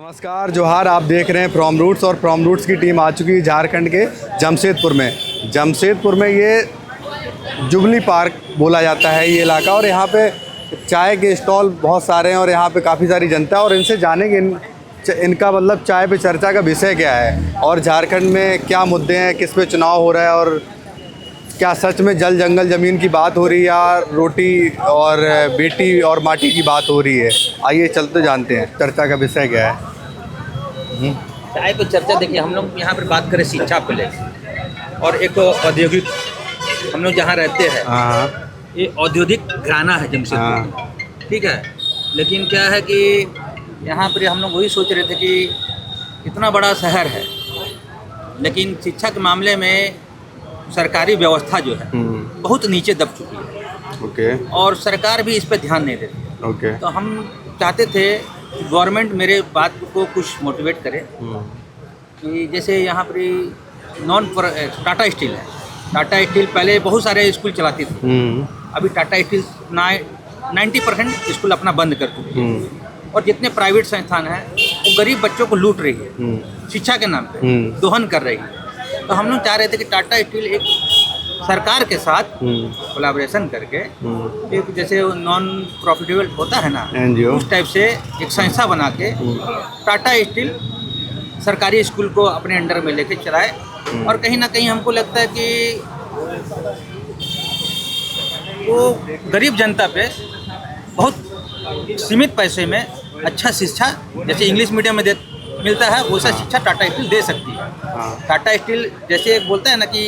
नमस्कार जोहार। आप देख रहे हैं फ्रॉम रूट्स और फ्रॉम रूट्स की टीम आ चुकी है झारखंड के जमशेदपुर में। जमशेदपुर में ये जुबली पार्क बोला जाता है ये इलाका, और यहाँ पे चाय के स्टॉल बहुत सारे हैं और यहाँ पे काफ़ी सारी जनता है। और इनसे जानेंगे इनका मतलब चाय पे चर्चा का विषय क्या है और झारखंड में क्या मुद्दे हैं, किस पे चुनाव हो रहा है, और क्या सच में जल जंगल ज़मीन की बात हो रही है या रोटी और बेटी और माटी की बात हो रही है। आइए चलते जानते हैं चर्चा का विषय क्या है। चाय पे चर्चा देखिए, हम लोग यहाँ पर बात करें शिक्षा पे ले और एक औद्योगिक, हम लोग जहाँ रहते हैं हाँ ये औद्योगिक घराना है जमशेदपुर, ठीक है। लेकिन क्या है कि यहाँ पर हम लोग वही सोच रहे थे कि इतना बड़ा शहर है लेकिन शिक्षा के मामले में सरकारी व्यवस्था जो है बहुत नीचे दब चुकी है। ओके। और सरकार भी इस पर ध्यान नहीं देती। ओके। तो हम चाहते थे गवर्नमेंट मेरे बात को कुछ मोटिवेट करे कि जैसे यहाँ पर टाटा स्टील है। टाटा स्टील पहले बहुत सारे स्कूल चलाती थी, अभी टाटा स्टील 90% स्कूल अपना बंद कर चुकी है। और जितने प्राइवेट संस्थान हैं वो गरीब बच्चों को लूट रही है, शिक्षा के नाम पे दोहन कर रही है। तो हम लोग चाह रहे थे कि टाटा स्टील एक सरकार के साथ कोलैबोरेशन करके एक जैसे नॉन प्रॉफिटेबल होता है ना NGO, उस टाइप से एक संस्था बना के टाटा स्टील सरकारी स्कूल को अपने अंडर में लेके चलाए। और कहीं ना कहीं हमको लगता है कि वो गरीब जनता पे बहुत सीमित पैसे में अच्छा शिक्षा जैसे इंग्लिश मीडियम में मिलता है वैसा शिक्षा टाटा स्टील दे सकती है। टाटा स्टील जैसे एक बोलता है ना कि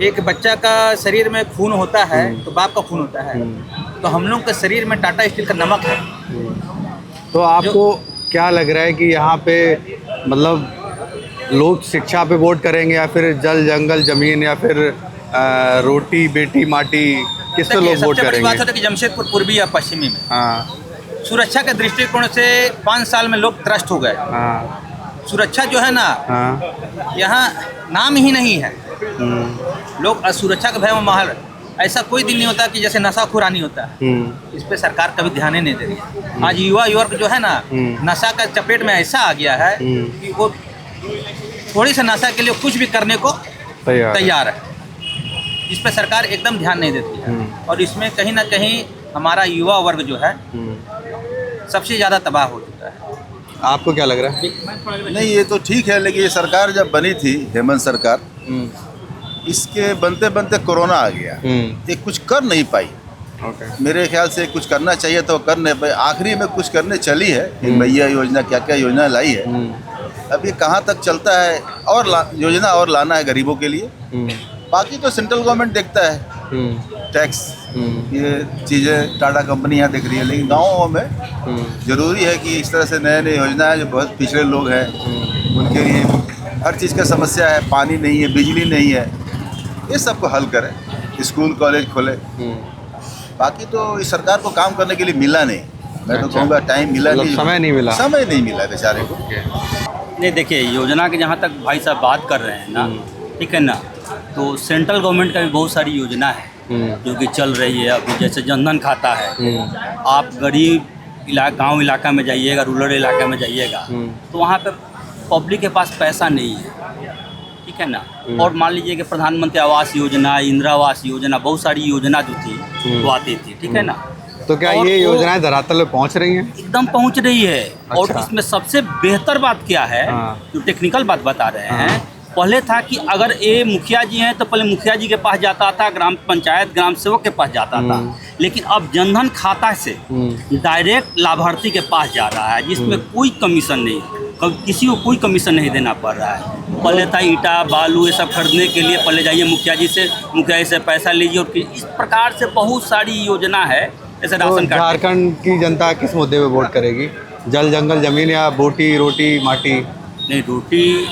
एक बच्चा का शरीर में खून होता है तो बाप का खून होता है, तो हम लोग के शरीर में टाटा स्टील का नमक है। तो आपको क्या लग रहा है कि यहाँ पे मतलब लोग शिक्षा पे वोट करेंगे या फिर जल जंगल ज़मीन या फिर रोटी बेटी माटी, किस पे लोग वोट करेंगे? बात होता है कि जमशेदपुर पूर्वी या पश्चिमी में सुरक्षा के दृष्टिकोण से 5 साल में लोग त्रस्त हो गए। सुरक्षा जो है ना यहाँ नाम ही नहीं है। लोग असुरक्षा के भय में माहौल, ऐसा कोई दिन नहीं होता कि जैसे नशाखोरानी होता है, इस पे सरकार कभी ध्यान ही नहीं दे रही। आज युवा वर्ग जो है ना नशा का चपेट में ऐसा आ गया है कि वो थोड़ी सा नशा के लिए कुछ भी करने को तैयार है। इस पे सरकार एकदम ध्यान नहीं देती है और इसमें कहीं ना कहीं हमारा युवा वर्ग जो है सबसे ज़्यादा तबाह हो चुका है। आपको क्या लग रहा है? नहीं, ये तो ठीक है, लेकिन ये सरकार जब बनी थी हेमंत सरकार, इसके बनते बनते कोरोना आ गया, ये कुछ कर नहीं पाई। मेरे ख्याल से कुछ करना चाहिए तो कर नहीं पाई। आखिरी में कुछ करने चली है, मैया योजना क्या क्या योजना लाई है, अब ये कहाँ तक चलता है। और योजना और लाना है गरीबों के लिए, बाकी तो सेंट्रल गवर्नमेंट देखता है टैक्स, ये चीज़ें टाटा कंपनी यहाँ देख रही है। लेकिन गाँवों में ज़रूरी है कि इस तरह से नए नए योजना है जो बहुत पिछड़े लोग हैं उनके लिए हर चीज़ का समस्या है, पानी नहीं है, बिजली नहीं है, ये सबको हल करें, स्कूल कॉलेज खोले। बाकी तो इस सरकार को काम करने के लिए मिला नहीं, मैं तो कहूँगा टाइम मिला नहीं, समय नहीं मिला बेचारे को। नहीं देखिए, योजना के जहाँ तक भाई साहब बात कर रहे हैं ना, ठीक है ना, तो सेंट्रल गवर्नमेंट का भी बहुत सारी योजना है जो कि चल रही है अभी। जैसे जनधन खाता है, आप गरीब गांव इलाका में जाइएगा, रूरल इलाका में जाइएगा तो वहाँ पे पब्लिक के पास पैसा नहीं है, ठीक है ना। और मान लीजिए कि प्रधानमंत्री आवास योजना, इंदिरा आवास योजना, बहुत सारी योजना जो थी वो आती थी, ठीक है ना। तो क्या ये योजनाएं धरातल पे पहुँच रही हैं? एकदम पहुँच रही है। और अच्छा। इसमें सबसे बेहतर बात क्या है, जो टेक्निकल बात बता रहे हैं, पहले था कि अगर ये मुखिया जी हैं तो पहले मुखिया जी के पास जाता था, ग्राम पंचायत ग्राम सेवक के पास जाता था। लेकिन अब जनधन खाता से डायरेक्ट लाभार्थी के पास जा रहा है, जिसमें कोई कमीशन नहीं, किसी को कोई कमीशन नहीं देना पड़ रहा है। पहले था ईटा बालू ये सब खरीदने के लिए पहले जाइए मुखिया जी से पैसा लीजिए। और इस प्रकार से बहुत सारी योजना है, जैसे राशन कार्ड। झारखंड की जनता किस मुद्दे पे वोट करेगी? जल जंगल ज़मीन या बोटी रोटी माटी? नहीं, रोटी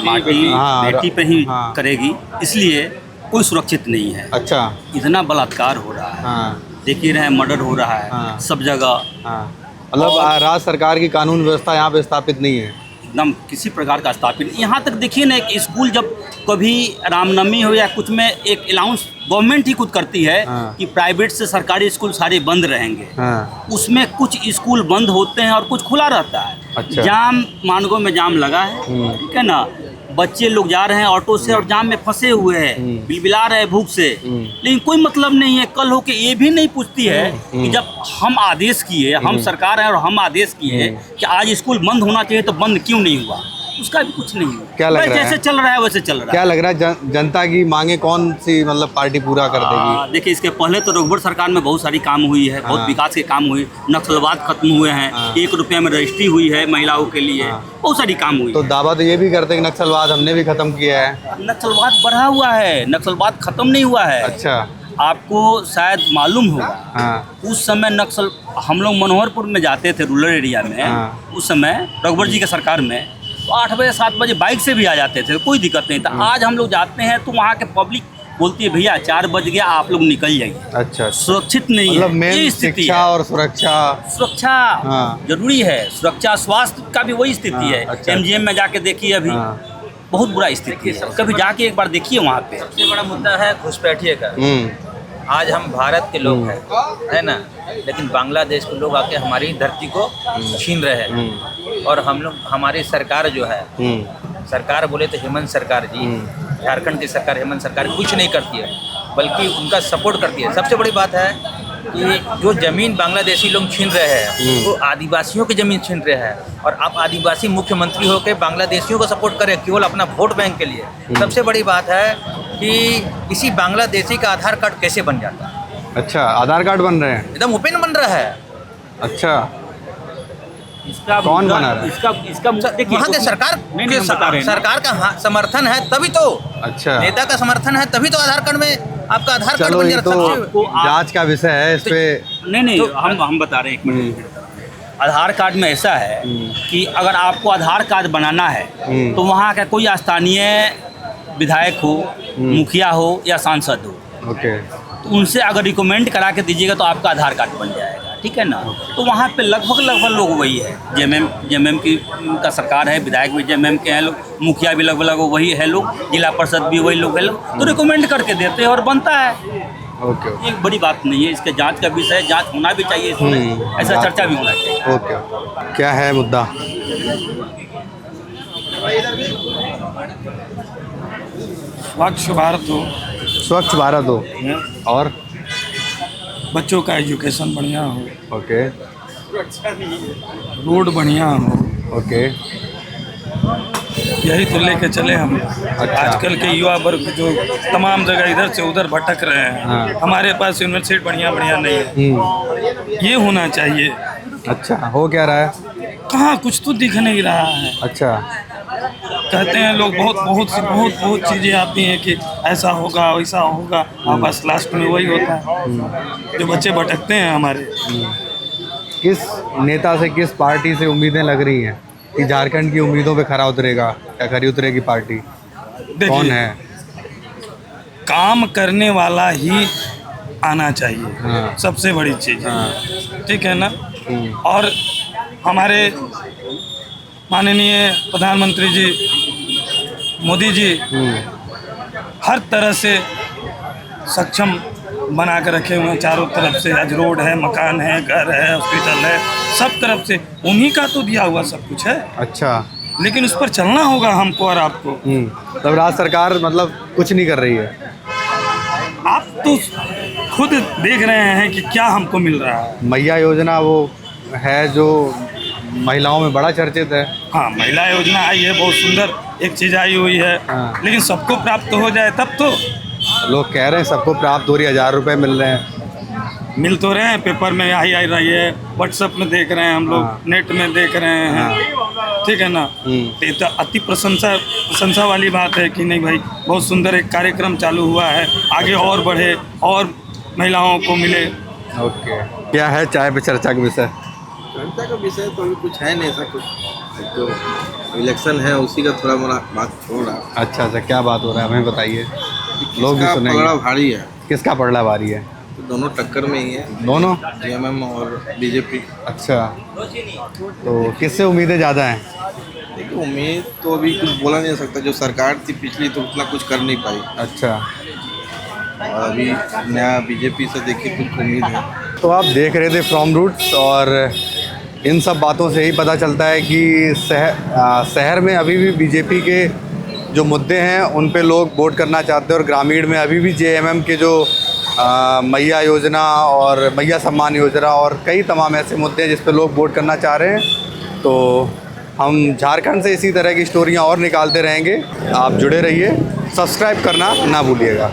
माटी बेटी पे ही करेगी, इसलिए कोई सुरक्षित नहीं है। अच्छा। इतना बलात्कार हो रहा है, देख ही रहे हैं, मर्डर हो रहा है सब जगह। मतलब राज्य सरकार की कानून व्यवस्था यहाँ पे स्थापित नहीं है। एकदम किसी प्रकार का स्थापित। यहाँ तक देखिए ना, एक स्कूल जब कभी रामनवमी हो या कुछ में एक अनाउंस गवर्नमेंट ही खुद करती है कि प्राइवेट से सरकारी स्कूल सारे बंद रहेंगे, उसमें कुछ स्कूल बंद होते हैं और कुछ खुला रहता है। अच्छा। जाम, मानगो में जाम लगा है, ठीक है ना, बच्चे लोग जा रहे हैं ऑटो से और जाम में फंसे हुए हैं, बिलबिला रहे हैं भूख से, लेकिन कोई मतलब नहीं है। कल होके ये भी नहीं पूछती है कि जब हम आदेश किए, हम सरकार है और हम आदेश किए कि आज स्कूल बंद होना चाहिए तो बंद क्यों नहीं हुआ, उसका भी कुछ नहीं हुआ। क्या लग रहा है? जैसे चल रहा है वैसे चल रहा है। क्या लग रहा है जनता की मांगे कौन सी मतलब पार्टी पूरा कर देगी? देखिए, इसके पहले तो रघुवर सरकार में बहुत सारी काम हुई है, बहुत विकास के काम हुए, नक्सलवाद खत्म हुए हैं, 1 रुपये में रजिस्ट्री हुई है महिलाओं के लिए, बहुत सारी काम हुई। तो दावा तो ये भी करते हैं कि नक्सलवाद हमने भी खत्म किया है। नक्सलवाद बढ़ा हुआ है, नक्सलवाद खत्म नहीं हुआ है। अच्छा। आपको शायद मालूम होगा, उस समय नक्सल, हम लोग मनोहरपुर में जाते थे रूरल एरिया में, उस समय रघुवर जी के सरकार में, तो 8 बजे 7 बजे बाइक से भी आ जाते थे, कोई दिक्कत नहीं था। आज हम लोग जाते हैं तो वहाँ के पब्लिक बोलती है भैया 4 बज गया, आप लोग निकल जाइए। अच्छा। सुरक्षित नहीं मतलब है, मेन शिक्षा और सुरक्षा जरूरी है। सुरक्षा, स्वास्थ्य का भी वही स्थिति है। अच्छा। MGM में जाके देखिए, अभी बहुत बुरा स्थिति है, कभी जाके एक बार देखिए वहाँ पे। सबसे बड़ा मुद्दा है घुसपैठिए का। आज हम भारत के लोग हैं, है ना, लेकिन बांग्लादेश के लोग आके हमारी धरती को छीन रहे हैं। और हम लोग, हमारी सरकार जो है, सरकार बोले तो हेमंत सरकार जी, झारखंड की सरकार, हेमंत सरकार कुछ नहीं करती है, बल्कि उनका सपोर्ट करती है। सबसे बड़ी बात है कि जो ज़मीन बांग्लादेशी लोग छीन रहे हैं वो आदिवासियों की ज़मीन छीन रहे हैं, और आप आदिवासी मुख्यमंत्री होकर बांग्लादेशियों को सपोर्ट करें केवल अपना वोट बैंक के लिए। सबसे बड़ी बात है कि किसी बांग्लादेशी का आधार कार्ड कैसे बन जाता है। अच्छा, आधार कार्ड बन रहे हैं, एकदम ओपन बन रहा है। अच्छा, इसका कौन बना रहा है? इसका देखिए, वहाँ के सरकार का समर्थन है तभी तो, अच्छा, नेता का समर्थन है तभी तो आधार कार्ड में आपका आधार कार्ड चलो बन ये जाता तो है। जांच का विषय है, इस पे नहीं, हम बता रहे हैं, 1 मिनट। आधार कार्ड में ऐसा है कि अगर आपको आधार कार्ड बनाना है तो वहाँ का कोई स्थानीय विधायक हो, मुखिया हो या सांसद हो, ओके, तो उनसे अगर रिकमेंड करा के दीजिएगा तो आपका आधार कार्ड बन जाएगा, ठीक है ना। तो वहाँ पे लगभग लोग वही है, जेएमएम की का सरकार है, विधायक भी जेएमएम के हैं लोग, मुखिया भी लगभग वही है लोग, जिला परिषद भी वही लोग है लोग, तो रिकमेंड करके देते हैं और बनता है। ओके, एक बड़ी बात नहीं है, इसके जांच का विषय, जांच होना भी चाहिए इसमें, ऐसा चर्चा भी होना चाहिए। ओके। क्या है मुद्दा? स्वच्छ भारत हो, स्वच्छ भारत हो और बच्चों का एजुकेशन बढ़िया हो, ओके, रोड बढ़िया हो, ओके, यही तो लेके चले हम। अच्छा। आजकल के युवा वर्ग जो तमाम जगह इधर से उधर भटक रहे हैं, हमारे पास यूनिवर्सिटी बढ़िया नहीं है, ये होना चाहिए। अच्छा, हो क्या रहा है? कहाँ, कुछ तो दिख नहीं रहा है। अच्छा, कहते हैं लोग बहुत चीज़ें आती हैं कि ऐसा होगा वैसा होगा, बस लास्ट में वही होता है जो बच्चे भटकते हैं हमारे। किस नेता से, किस पार्टी से उम्मीदें लग रही हैं कि झारखंड की उम्मीदों पे खरा उतरेगा या खरी उतरेगी पार्टी? कौन है? काम करने वाला ही आना चाहिए, सबसे बड़ी चीज़, ठीक है ना। और हमारे माननीय प्रधानमंत्री जी मोदी जी हर तरह से सक्षम बना कर रखे हुए हैं, चारों तरफ से। आज रोड है, मकान है, घर है, हॉस्पिटल है, सब तरफ से उन्हीं का तो दिया हुआ सब कुछ है। अच्छा, लेकिन उस पर चलना होगा हमको और आपको। तब राज्य सरकार मतलब कुछ नहीं कर रही है। आप तो खुद देख रहे हैं कि क्या हमको मिल रहा है। मैया योजना वो है जो महिलाओं में बड़ा चर्चित है। हाँ, महिला योजना आई है, बहुत सुंदर एक चीज़ आई हुई है, लेकिन सबको प्राप्त हो जाए तब तो। लोग कह रहे हैं सबको प्राप्त हो रही है, 1000 रुपये मिल रहे हैं। मिल तो रहे हैं, पेपर में आई रही है, व्हाट्सएप में देख रहे हैं हम लोग, नेट में देख रहे हैं, ठीक है ना। ये तो अति प्रशंसा वाली बात है कि नहीं भाई, बहुत सुंदर एक कार्यक्रम चालू हुआ है, आगे और बढ़े और महिलाओं को मिले। ओके, क्या है चाय पे चर्चा का विषय? चर्चा का विषय तो अभी कुछ है नहीं, ऐसा कुछ जो इलेक्शन है उसी का थोड़ा मोड़ा बात हो रहा है। अच्छा, क्या बात हो रहा है, हमें बताइए, लोग भी सुनेंगे। पलड़ा भारी है। किसका पलड़ा भारी है? तो दोनों टक्कर में ही है, दोनों, जेएमएम और बीजेपी। अच्छा, तो किससे उम्मीदें ज़्यादा हैं? देखिए उम्मीद तो अभी कुछ बोला नहीं जा सकता, जो सरकार थी पिछली तो उतना कुछ कर नहीं पाई, अच्छा, और अभी नया बीजेपी से देखिए कुछ उम्मीद है। तो आप देख रहे थे फ्रॉम रूट्स, और इन सब बातों से ही पता चलता है कि शहर में अभी भी बीजेपी के जो मुद्दे हैं उन पे लोग वोट करना चाहते हैं, और ग्रामीण में अभी भी जेएमएम के जो मैया योजना और मैया सम्मान योजना और कई तमाम ऐसे मुद्दे हैं जिस पे लोग वोट करना चाह रहे हैं। तो हम झारखंड से इसी तरह की स्टोरियां और निकालते रहेंगे। आप जुड़े रहिए, सब्सक्राइब करना ना भूलिएगा।